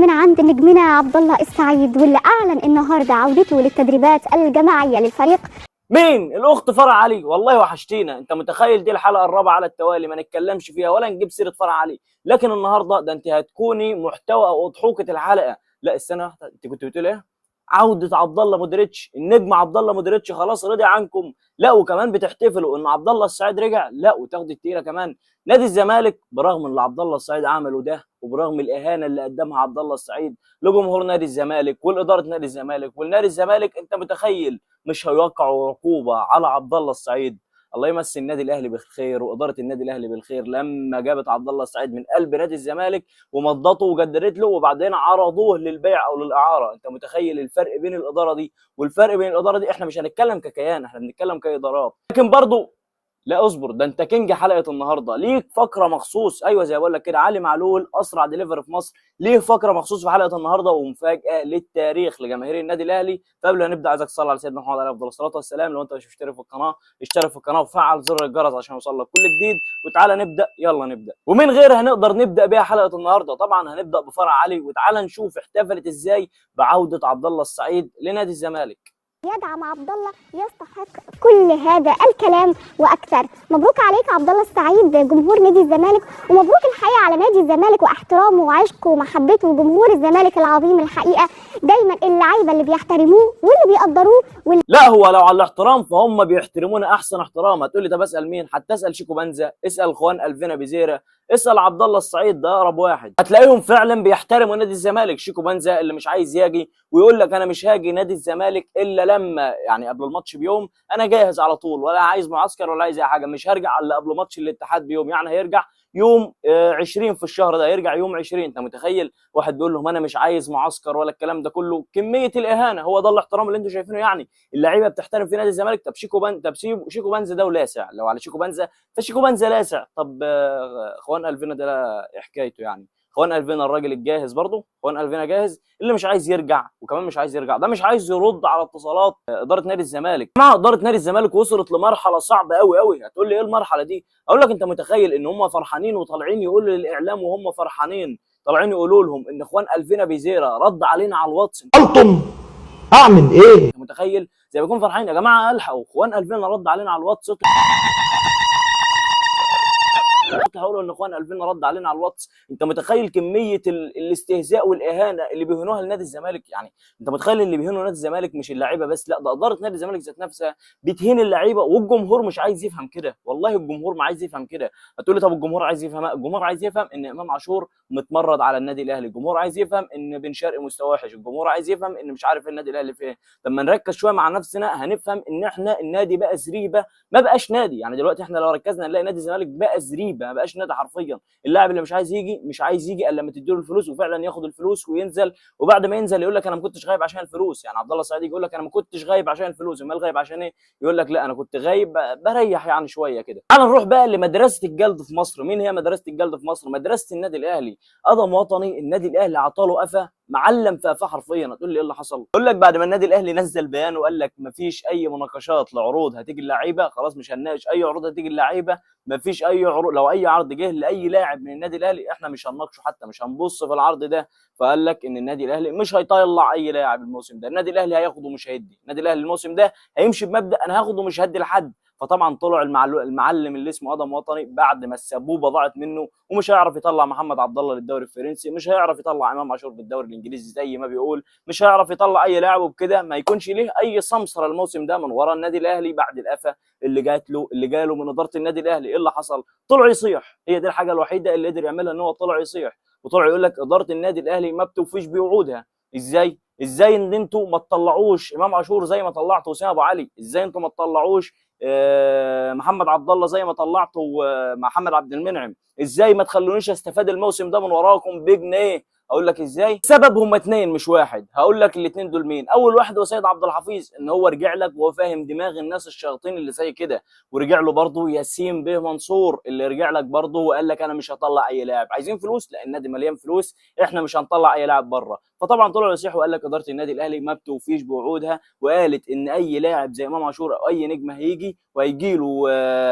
من عند نجمنا عبد الله السعيد، واللي اعلن النهارده عودته للتدريبات الجماعيه للفريق. مين؟ الاخت فرع علي. والله وحشتينا. انت متخيل دي الحلقه الرابعه على التوالي ما نتكلمش فيها ولا نجيب سيره فرع علي، لكن النهارده ده انت هتكوني محتوى او اضحوكه الحلقه. لا استنى واحده، انت كنت بتقول ايه؟ عوده عبد الله مودريتش، النجم عبد الله مودريتش خلاص رضي عنكم. لا وكمان بتحتفلوا ان عبد الله السعيد رجع. لا وتاخد التقيله كمان. نادي الزمالك برغم اللي عبد الله السعيد عمله ده وبرغم الاهانه اللي قدمها عبد الله السعيد لجمهور نادي الزمالك والاداره نادي الزمالك والنادي الزمالك، انت متخيل مش هيوقعوا عقوبه على عبد الله السعيد؟ الله يمسي النادي الاهلي بالخير واداره النادي الاهلي بالخير لما جابت عبد الله السعيد من قلب نادي الزمالك ومضته وجددت له وبعدين عرضوه للبيع او للاعاره. انت متخيل الفرق بين الاداره دي والفرق بين الاداره دي؟ احنا مش هنتكلم ككيان، احنا بنتكلم كادارات. لكن برضه لا اصبر، ده انت كينج حلقه النهارده ليك فقره مخصوص. ايوه زي ما بقول لك كده، علي معلول اسرع ديليفري في مصر ليه فقره مخصوص في حلقه النهارده ومفاجاه للتاريخ لجماهير النادي الاهلي. فقبل ما نبدا عايزك تصلي على سيدنا محمد عليه افضل الصلاه والسلام. لو انت مش مشترك في القناه اشترك في القناه وفعل زر الجرس عشان يوصلك كل جديد. وتعالى نبدا، يلا نبدا. ومن غير هنقدر نبدا بيها حلقه النهارده؟ طبعا هنبدا بفرع علي. وتعالى نشوف احتفلت ازاي بعوده عبد الله السعيد لنادي الزمالك. يدعم عبد الله يستحق كل هذا الكلام واكثر. مبروك عليك عبد الله السعيد جمهور نادي الزمالك، ومبروك الحقيقه على نادي الزمالك واحترامه وعشقه ومحبته لجمهور الزمالك العظيم. الحقيقه دايما اللعيبه اللي بيحترموه واللي بيقدروه لا هو لو على الاحترام فهم بيحترمونا احسن احترام. هتقول لي طب اسال مين؟ حتى اسال شيكو بنزا، اسال خوان الفينا بيزيرا، اسال عبد الله السعيد، ده اقرب واحد. هتلاقيهم فعلا بيحترموا نادي الزمالك. شيكو بنزا اللي مش عايز يجي ويقول لك انا مش هاجي نادي الزمالك الا لما يعني قبل الماتش بيوم انا جاهز على طول، ولا عايز معسكر ولا عايز اي حاجه، مش هرجع الا قبل ماتش الاتحاد بيوم. يعني هيرجع يوم 20 في الشهر ده، يرجع يوم 20. انت متخيل واحد بيقول لهم انا مش عايز معسكر ولا الكلام ده كله؟ كميه الاهانه. هو ده الاحترام اللي انتم شايفينه؟ يعني اللعيبه بتحترم في نادي الزمالك. طب شيكو بنزا ده ولاسع. لو على شيكو بنزا فشيكو بنزا لاسع. طب خوان الفينا ده ايه حكايته يعني؟ خوان الفينا الراجل الجاهز برضه، خوان الفينا جاهز. اللي مش عايز يرجع وكمان مش عايز يرجع ده مش عايز يرد على اتصالات اداره نادي الزمالك. مع اداره نادي الزمالك وصلت لمرحله صعبه قوي قوي. هتقول لي ايه المرحله دي؟ اقول لك انت متخيل ان هم فرحانين وطالعين يقولوا للاعلام وهم فرحانين طالعين يقولوا لهم ان خوان الفينا بيزيرا رد علينا على الواتس. انتم اعمل ايه؟ انت متخيل زي ما يكون فرحانين يا جماعه الحقوا خوان الفينا رد علينا على الواتس. هقولوا ان اخوان الفينا رد علينا على الواتس. انت متخيل كميه الاستهزاء والاهانه اللي بيهنوها لنادي الزمالك؟ يعني انت متخيل اللي بيهنوا نادي الزمالك مش اللعيبه بس، لا ده اداره نادي الزمالك ذات نفسها بتهين اللعيبه. والجمهور مش عايز يفهم كده، والله الجمهور ما عايز يفهم كده. هتقول لي طب الجمهور عايز يفهم؟ الجمهور عايز يفهم ان امام عاشور متمرد على النادي الاهلي، الجمهور عايز يفهم ان بن شرقي مستواه وحش، الجمهور عايز يفهم ان مش عارف النادي الاهلي فين. لما نركز شويه مع نفسنا هنفهم ان احنا النادي بقى زريبه، ما بقاش نادي. يعني دلوقتي احنا لو ركزنا نلاقي نادي الزمالك بقى زريبه، ما بقاش نادي حرفيا. اللاعب اللي مش عايز يجي مش عايز يجي الا لما تديله الفلوس وفعلا ياخد الفلوس وينزل. وبعد ما ينزل يقول لك انا ما كنتش غايب عشان الفلوس. يعني عبد الله السعيد يقول لك انا ما كنتش غايب عشان الفلوس، امال غايب عشان ايه؟ يقول لك لا انا كنت غايب بريح يعني شويه كده. تعال نروح بقى لمدرسه الجلد في مصر. مين هي مدرسه الجلد في مصر؟ مدرسه النادي الاهلي. قدم وطني. النادي الاهلي عطاله قفا، معلم في قفاه حرفيا. هتقول لي ايه اللي حصل؟ اقول لك بعد ما النادي الاهلي نزل بيان وقال لك ما فيش اي مناقشات لعروض هتيجي اللعيبه، خلاص مش هنناقش اي عروض هتيجي اللعيبه، ما فيش اي عروض. لو اي عرض جه لاي لاعب من النادي الاهلي احنا مش هنناقشه، حتى مش هنبص في العرض ده. فقال لك ان النادي الاهلي مش هيطلع اي لاعب الموسم ده، النادي الاهلي هياخده ومش هيدي. النادي الاهلي الموسم ده هيمشي بمبدا انا هاخده ومش هدي لحد. فطبعا طلع المعلم اللي اسمه قدم وطني بعد ما السبوبه ضاعت منه ومش هيعرف يطلع محمد عبد الله للدوري الفرنسي، مش هيعرف يطلع امام عاشور بالدوري الانجليزي زي ما بيقول، مش هيعرف يطلع اي لاعب، وبكده ما يكونش ليه اي سمسره الموسم ده من ورا النادي الاهلي بعد القفا اللي جاله من اداره النادي الاهلي. ايه اللي حصل؟ طلع يصيح. هي دي الحاجه الوحيده اللي قدر يعملها ان هو طلع يصيح وطلع يقول لك اداره النادي الاهلي ما بتوفيش بوعودها. ازاي ان انتوا ما تطلعوش امام عاشور زي ما طلعتوا اسامه ابو علي؟ ازاي انتوا ما تطلعوش محمد عبد الله زي ما طلعتوا محمد عبد المنعم؟ ازاي ما تخلونيش استفاد الموسم ده من وراكم بجنيه؟ اقول لك ازاي. سبب هم اتنين مش واحد. هقول لك الاتنين دول مين. اول واحد هو سيد عبد الحفيظ، ان هو رجع لك وهو فاهم دماغ الناس الشياطين اللي زي كده. ورجع له برضه ياسين بيه منصور اللي رجع لك برضه وقال لك انا مش هطلع اي لاعب، عايزين فلوس؟ لا النادي مليان فلوس، احنا مش هنطلع اي لاعب بره. فطبعا طلعوا يصيحوا وقال لك اداره النادي الاهلي ما بتوفيش بوعودها، وقالت ان اي لاعب زي امام عاشور او اي نجم هيجي وهيجي له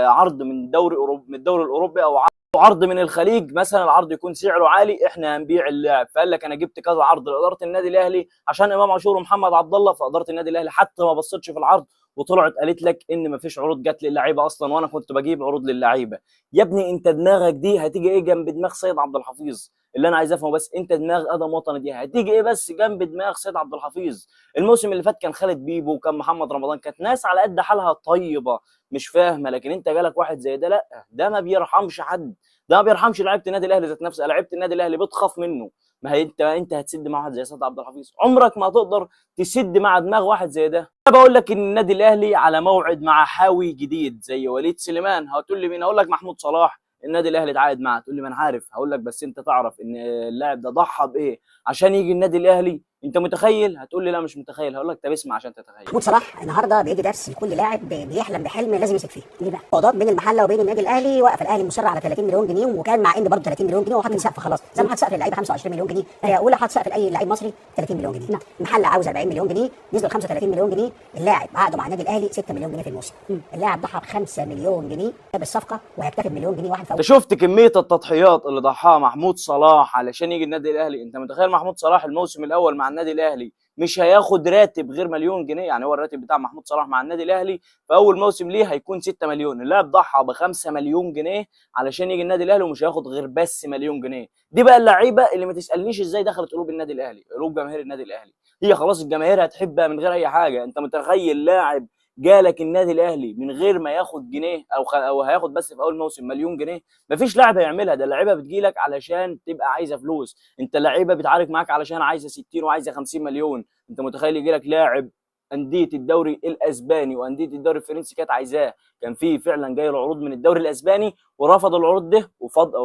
عرض من الدوري الاوروبي او عرض من الخليج مثلا، العرض يكون سعره عالي، احنا هنبيع اللاعب. فقال لك انا جبت كذا عرض لاداره النادي الاهلي عشان امام عاشور ومحمد عبد الله، فاداره النادي الاهلي حتى ما بصتش في العرض وطلعت قالت لك ان ما فيش عروض جت للعيبه اصلا، وانا كنت بجيب عروض للعيبه. يا ابني انت دماغك دي هتيجي ايه جنب دماغ سيد عبد الحفيظ؟ اللي انا عايز افهمه بس، انت دماغ ادم وطني دي هتيجي ايه بس جنب دماغ سيد عبد الحفيظ؟ الموسم اللي فات كان خالد بيبو وكان محمد رمضان، كانت ناس على قد حالها طيبه مش فاهمه، لكن انت جالك واحد زي ده، لا ده ما بيرحمش حد، ده ما بيرحمش لعيبه النادي الاهلي ذات نفسها، لعيبه النادي الاهلي بتخاف منه. ما هي انت هتسد مع واحد زي سيد عبد الحفيظ؟ عمرك ما هتقدر تسد مع دماغ واحد زي ده. انا بقول لك ان النادي الاهلي على موعد مع حاوي جديد زي وليد سليمان. هتقول لي مين؟ هقول لك محمود صلاح. النادي الاهلي اتعاقد معاه. تقول لي ما انا عارف. هقول لك بس انت تعرف ان اللاعب ده ضحى بايه عشان يجي النادي الاهلي؟ انت متخيل؟ هتقول لي لا مش متخيل. هقول لك طب اسمع عشان تتخيل. محمود صلاح النهارده بيدي درس لكل لاعب بيحلم بحلم لازم يمسك فيه. ليه بقى؟ فوضات بين المحله وبين النادي الاهلي، وقف الاهلي مصر على 30 مليون جنيه، وكان مع ان برضه 30 مليون جنيه وحاطط سقف خلاص، زي ما حاطط سقف للعيبه 25 مليون جنيه، هي اولى حاطط سقف لاي لعيب مصري 30 مليون جنيه. المحله عاوز 40 مليون جنيه، نزلوا ل 35 مليون جنيه، اللاعب عقده مع النادي الاهلي 6 مليون جنيه في الموسم. اللاعب ضحى ب 5 مليون جنيه بالصفقه وهيكتفي بمليون جنيه واحد. انت شفت كميه التضحيات اللي ضحاها محمود صلاح علشان يجي النادي الاهلي؟ انت متخيل محمود صلاح الموسم الاول مع النادي الاهلي مش هياخد راتب غير مليون جنيه؟ يعني هو الراتب بتاع محمود صلاح مع النادي الاهلي في اول موسم ليه هيكون 6 مليون. اللاعب ضحى ب 5 مليون جنيه علشان يجي النادي الاهلي ومش هياخد غير بس مليون جنيه. دي بقى اللعيبه اللي ما تسالنيش ازاي دخلت قلوب النادي الاهلي، قلوب جماهير النادي الاهلي. هي خلاص الجماهير هتحبها من غير اي حاجه. انت متخيل لاعب جالك النادي الاهلي من غير ما ياخد جنيه او هياخد بس في اول موسم مليون جنيه؟ مفيش لاعب هيعملها. ده اللعيبه بتجيلك علشان تبقى عايزه فلوس، انت اللعيبه بتعارك معاك علشان عايزه 60 وعايزه 50 مليون. انت متخيل يجيلك لاعب انديه الدوري الاسباني وانديه الدوري الفرنسي كانت عايزاه؟ كان في فعلا جاي له عروض من الدوري الاسباني ورفض العروض ده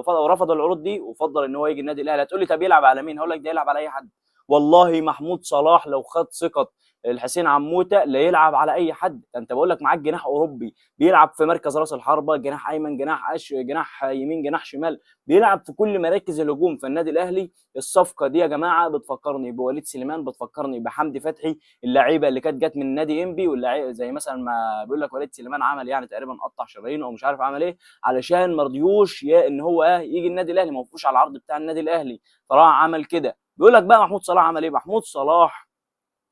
ورفض العروض دي وفضل ان هو يجي النادي الاهلي. هتقول لي طب يلعب على مين؟ هقول لك ده يلعب على اي حد. والله محمود صلاح لو خد ثقه الحسين عموته لا يلعب على اي حد. انت بقول لك معاك جناح اوروبي بيلعب في مركز راس الحربه، جناح ايمن، جناح يمين، جناح شمال، بيلعب في كل مراكز الهجوم في النادي الاهلي. الصفقه دي يا جماعه بتفكرني بوليد سليمان، بتفكرني بحمدي فتحي، اللعيبه اللي كانت جت من نادي انبي، واللعيبه زي مثلا ما بيقول لك وليد سليمان عمل يعني تقريبا قطع شرايينه او مش عارف عمل ايه علشان ما رضيوش ان هو يجي النادي الاهلي، ما وقفوش على العرض بتاع النادي الاهلي فراح عمل كده. بيقول لك بقى محمود صلاح عمل ايه؟ محمود صلاح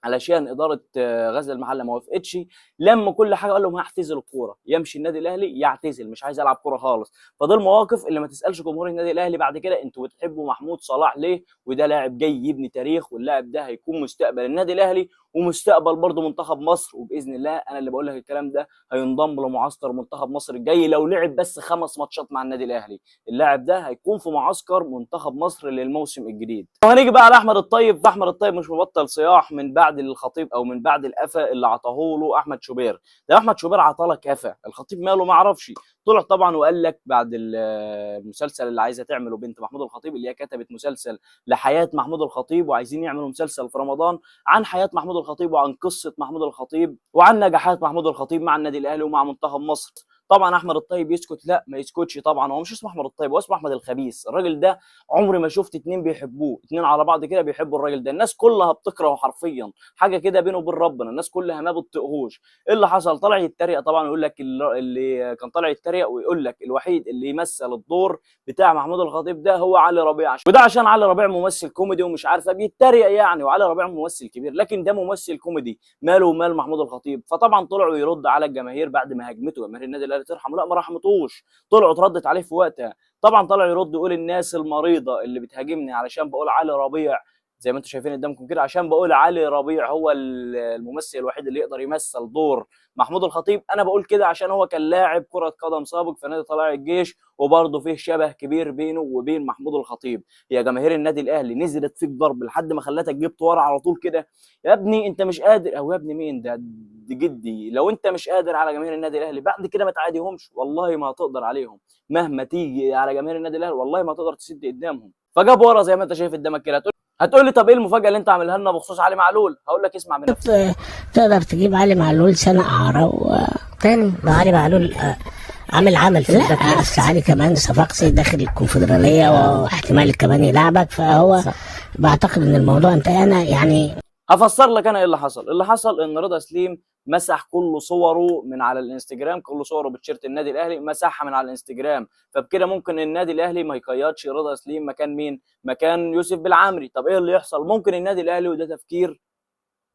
علشان اداره غزل المحله ما وافقتش، لما كل حاجه قال لهم هعتزل الكوره، يمشي النادي الاهلي يعتزل، مش عايز العب كوره خالص. فدي المواقف اللي ما تسالش جمهور النادي الاهلي بعد كده انتوا بتحبوا محمود صلاح ليه؟ وده لاعب جاي يبني تاريخ، واللاعب ده هيكون مستقبل النادي الاهلي ومستقبل برضه منتخب مصر. وباذن الله انا اللي بقول لك الكلام ده هينضم لمعسكر منتخب مصر الجاي لو لعب بس 5 ماتشات مع النادي الاهلي. اللاعب ده هيكون في معسكر منتخب مصر للموسم الجديد. وهنيجي بقى على احمد الطيب. احمد الطيب مش مبطل صياح من بعد الخطيب او من بعد القفا اللي عطاه له احمد شوبير. ده احمد شوبير عطالك قفا، الخطيب ماله ما اعرفش. طلع طبعا وقال لك بعد المسلسل اللي عايزه تعمله بنت محمود الخطيب، اللي هي كتبت مسلسل لحياه محمود الخطيب وعايزين يعملوا مسلسل في رمضان عن حياه محمود الخطيب وعن قصه محمود الخطيب وعن نجاحات محمود الخطيب مع النادي الاهلي ومع منتخب مصر. طبعا احمد الطيب يسكت؟ لا ما يسكتش طبعا. هو مش اسمه احمد الطيب، هو اسمه احمد الخبيث. الراجل ده عمري ما شفت اتنين بيحبوه، اتنين على بعض كده بيحبوا الراجل ده. الناس كلها بتكرهه حرفيا، حاجه كده بينه وبين ربنا، الناس كلها ما بتطيقهوش. ايه اللي حصل؟ طلع يتريق طبعا ويقول لك اللي كان طالع يتريق ويقول لك الوحيد اللي يمثل الدور بتاع محمود الخطيب ده هو علي ربيع، وده عشان علي ربيع ممثل كوميدي ومش عارفه بيتريق يعني، وعلي ربيع ممثل كبير لكن ده ممثل كوميدي، ماله ومال محمود الخطيب؟ فطبعا طلعوا يرد على الجماهير بعد ما هاجمته جماهير النادي الاهلي ترحمه، لا ما رحمتوش، طلعوا اتردت عليه في وقتها. طبعا طلع يرد يقول الناس المريضه اللي بتهاجمني علشان بقول علي ربيع زي ما انتم شايفين قدامكم كده، عشان بقول علي ربيع هو الممثل الوحيد اللي يقدر يمثل دور محمود الخطيب. انا بقول كده عشان هو كان لاعب كره قدم سابق في نادي طلائع الجيش، وبرضه فيه شبه كبير بينه وبين محمود الخطيب. يا جماهير النادي الاهلي نزلت فيك ضرب لحد ما خلتك جبت ورا على طول كده. يا ابني انت مش قادر، او يا ابني مين ده؟ دي جدي. لو انت مش قادر على جماهير النادي الاهلي بعد كده ما تعاديهمش، والله ما هتقدر عليهم. مهما تيجي على جماهير النادي الاهلي والله ما تقدر تسد قدامهم. فجاب ورا زي ما انت شايف قدامك كده. هتقول لي طب ايه المفاجاه اللي انت عاملها لنا بخصوص علي معلول؟ هقول لك اسمع من نفسك. تقدر تجيب علي معلول سنه اعاره وتاني ما علي معلول عامل في الباك، بس علي كمان صفاقسي داخل الكونفدراليه واحتمال كمان يلعبك، فهو بعتقد ان الموضوع انتهى. انا يعني هفسر لك انا ايه اللي حصل. اللي حصل ان رضا سليم مسح كل صوره من على الانستجرام، كل صوره بتيشيرت النادي الاهلي مسحها من على الانستجرام. فبكده ممكن النادي الاهلي ما يقيدش رضا سليم مكان مين؟ مكان يوسف بالعمري. طب ايه اللي يحصل؟ ممكن النادي الاهلي، وده تفكير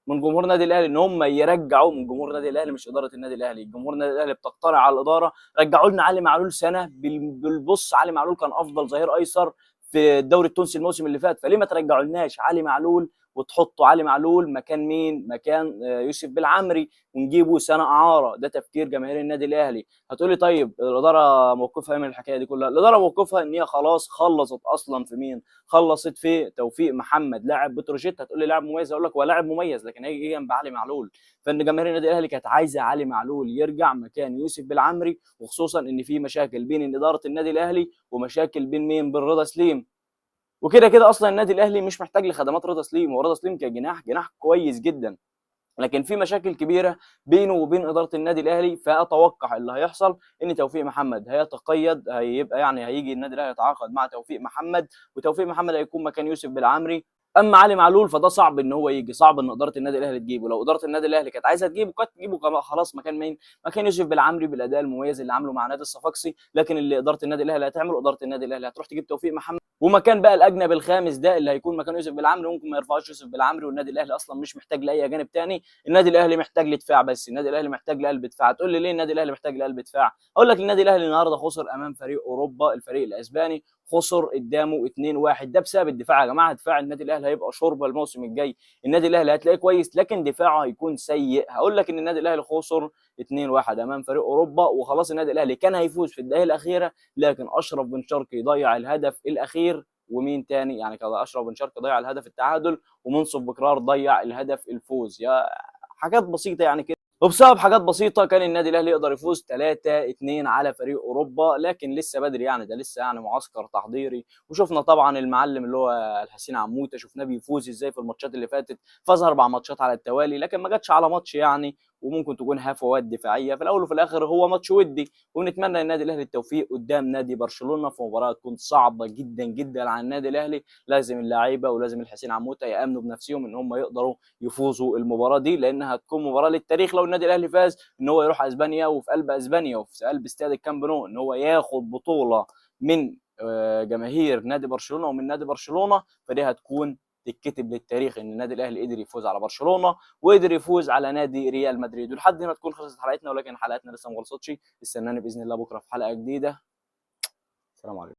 من جمهور النادي الاهلي، ان هم يرجعوا من جمهور النادي الاهلي، مش اداره النادي الاهلي، جمهور النادي الاهلي بتقترح على الاداره رجعوا لنا علي معلول سنه. بالبص علي معلول كان افضل ظهير ايسر في الدوري التونسي الموسم اللي فات، فليه ما ترجعوا لناش علي معلول وتحطوا علي معلول مكان مين؟ مكان يوسف بالعمري، ونجيبوا سنه اعاره. ده تفكير جماهير النادي الاهلي. هتقولي طيب الاداره موقفها ايه من الحكايه دي كلها؟ الاداره موقفها ان هي خلاص خلصت اصلا في مين؟ خلصت في توفيق محمد لاعب بتروجيت. هتقول لي لاعب مميز، اقول لك هو لاعب مميز لكن هيجي جنب علي معلول. فان جماهير النادي الاهلي كانت عايزه علي معلول يرجع مكان يوسف بالعمري، وخصوصا ان في مشاكل بين اداره النادي الاهلي ومشاكل بين مين؟ بين رضا سليم. وكده كده اصلا النادي الاهلي مش محتاج لخدمات رضا سليم، ورضا سليم كجناح كويس جدا، لكن في مشاكل كبيره بينه وبين اداره النادي الاهلي. فاتوقع اللي هيحصل ان توفيق محمد هيتقيد، هيبقى يعني هيجي النادي الاهلي يتعاقد مع توفيق محمد، وتوفيق محمد هيكون مكان يوسف بالعمري. اما علي معلول فده صعب ان هو يجي، صعب ان اداره النادي الاهلي تجيبه. لو اداره النادي الاهلي كانت عايزه تجيبه كانت تجيبه خلاص مكان مين؟ مكان يوسف بالعمري بالاداء المميز اللي عامله مع نادي الصفاقسي. لكن اللي اداره النادي الاهلي هتعمله، اداره النادي الاهلي هتروح تجيب توفيق محمد، ومكان بقى الاجنبي الخامس ده اللي هيكون مكان يوسف بالعمري ممكن ما يرفعوش يوسف بالعمري، والنادي الاهلي اصلا مش محتاج لاي اجانب تاني. النادي الاهلي محتاج لدفاع بس، النادي الاهلي محتاج لقلب دفاع. تقول لي ليه النادي الاهلي محتاج لقلب دفاع؟ اقول لك النادي الاهلي النهارده خسر امام فريق اوروبا، الفريق الاسباني خسر قدامه 2-1. ده بسبب الدفاع يا جماعه. دفاع النادي الاهلي هيبقى شوربه الموسم الجاي. النادي الاهلي هتلاقيه كويس لكن دفاعه هيكون سيء. هقول لك ان النادي الاهلي خسر 2-1 امام فريق اوروبا، وخلاص النادي الاهلي كان هيفوز في الدقائق الاخيره، لكن اشرف بن شرقي ضيع الهدف الاخير. ومين تاني يعني؟ كده اشرف بن شرقي ضيع الهدف التعادل، ومنصف بكرار ضيع الهدف الفوز. يا حاجات بسيطه يعني كده. وبسبب حاجات بسيطه كان النادي الاهلي يقدر يفوز 3-2 على فريق اوروبا. لكن لسه بدري يعني، ده لسه يعني معسكر تحضيري. وشفنا طبعا المعلم اللي هو الحسين عموته، شفناه بيفوز ازاي في الماتشات اللي فاتت، فاز 4 ماتشات على التوالي، لكن ما جاتش على ماتش يعني، وممكن تكون هفوات دفاعيه. في الاول وفي الاخر هو ماتش ودي، ونتمنى للنادي الاهلي التوفيق قدام نادي برشلونه في مباراه تكون صعبه جدا جدا على النادي الاهلي. لازم اللعيبه ولازم الحسين عموته يامنوا بنفسهم ان هم يقدروا يفوزوا المباراه دي، لانها هتكون مباراه للتاريخ. لو النادي الاهلي فاز ان هو يروح اسبانيا، وفي قلب اسبانيا وفي قلب استاد الكامب نو، ان هو ياخد بطوله من جماهير نادي برشلونه ومن نادي برشلونه، فدي هتكون تتكتب للتاريخ ان النادي الاهلي قدر يفوز على برشلونه وقدر يفوز على نادي ريال مدريد. ولحد هنا تكون خلصت حلقتنا، ولكن حلقتنا لسه ما خلصتش. استناني باذن الله بكره في حلقه جديده. السلام عليكم.